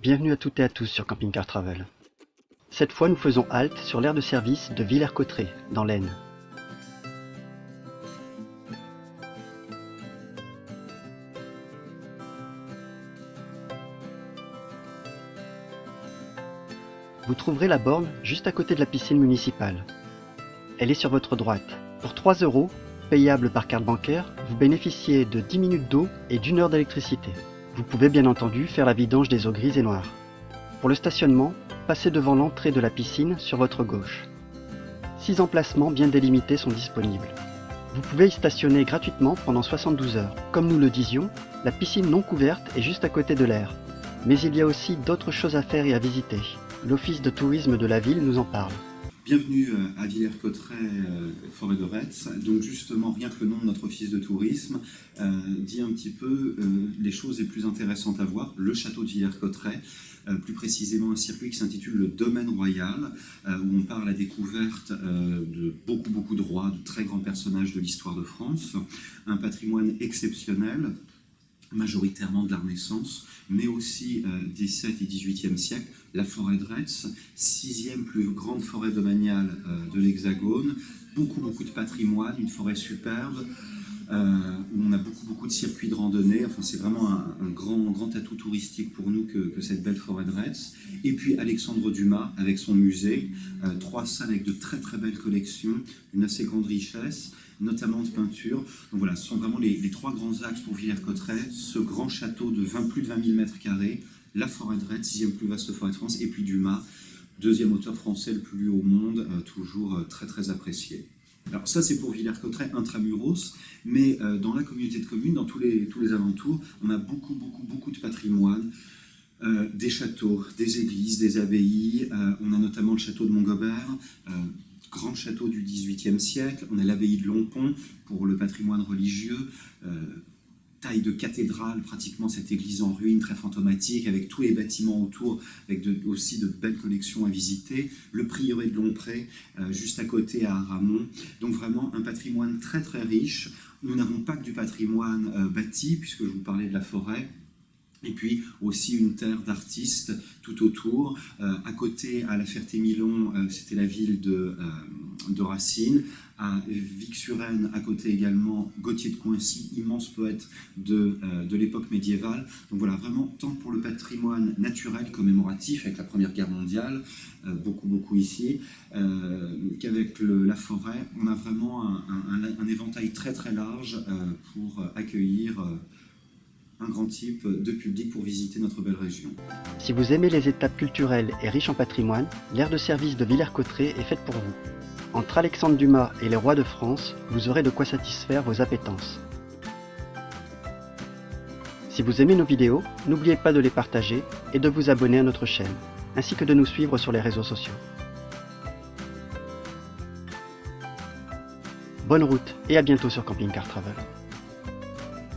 Bienvenue à toutes et à tous sur Camping Car Travel. Cette fois, nous faisons halte sur l'aire de service de Villers-Cotterêts, dans l'Aisne. Vous trouverez la borne juste à côté de la piscine municipale. Elle est sur votre droite. Pour 3 €, payable par carte bancaire, vous bénéficiez de 10 minutes d'eau et d'1 heure d'électricité. Vous pouvez bien entendu faire la vidange des eaux grises et noires. Pour le stationnement, passez devant l'entrée de la piscine sur votre gauche. 6 emplacements bien délimités sont disponibles. Vous pouvez y stationner gratuitement pendant 72 heures. Comme nous le disions, la piscine non couverte est juste à côté de l'aire. Mais il y a aussi d'autres choses à faire et à visiter. L'office de tourisme de la ville nous en parle. Bienvenue à Villers-Cotterêts, forêt de Retz. Donc justement, rien que le nom de notre office de tourisme dit un petit peu les choses les plus intéressantes à voir. Le château de Villers-Cotterêts, plus précisément un circuit qui s'intitule le Domaine Royal, où on part à la découverte de beaucoup de rois, de très grands personnages de l'histoire de France. Un patrimoine exceptionnel, majoritairement de la Renaissance, mais aussi des 17 et 18e siècles. La forêt de Retz, 6e plus grande forêt domaniale de l'Hexagone, beaucoup de patrimoine, une forêt superbe, où on a beaucoup de circuits de randonnée. Enfin, c'est vraiment un grand atout touristique pour nous que cette belle forêt de Retz. Et puis Alexandre Dumas avec son musée, 3 salles avec de très belles collections, une assez grande richesse, notamment de peinture. Donc voilà, ce sont vraiment les 3 grands axes pour Villers-Cotterêts, ce grand château de plus de 20 000 m², la forêt de Retz, 6e plus vaste forêt de France, et puis Dumas, 2e auteur français le plus haut au monde, toujours très apprécié. Alors ça c'est pour Villers-Cotterêts intramuros, mais dans la communauté de communes, dans tous les alentours, on a beaucoup de patrimoine, des châteaux, des églises, des abbayes. On a notamment le château de Montgobert, grand château du XVIIIe siècle. On a l'abbaye de Longpont pour le patrimoine religieux, taille de cathédrale, pratiquement cette église en ruine très fantomatique, avec tous les bâtiments autour, avec aussi de belles collections à visiter. Le prieuré de Longpré, juste à côté à Aramon. Donc vraiment un patrimoine très riche. Nous n'avons pas que du patrimoine bâti, puisque je vous parlais de la forêt. Et puis aussi une terre d'artistes tout autour. À côté, à La Ferté-Milon, c'était la ville de Racine. À Vic-sur-Aisne, à côté également, Gauthier de Coincy, immense poète de l'époque médiévale. Donc voilà, vraiment, tant pour le patrimoine naturel commémoratif avec la Première Guerre mondiale, beaucoup ici, qu'avec la forêt, on a vraiment un éventail très large pour accueillir un grand type de public pour visiter notre belle région. Si vous aimez les étapes culturelles et riches en patrimoine, l'aire de service de Villers-Cotterêts est faite pour vous. Entre Alexandre Dumas et les rois de France, vous aurez de quoi satisfaire vos appétences. Si vous aimez nos vidéos, n'oubliez pas de les partager et de vous abonner à notre chaîne, ainsi que de nous suivre sur les réseaux sociaux. Bonne route et à bientôt sur Camping Car Travel.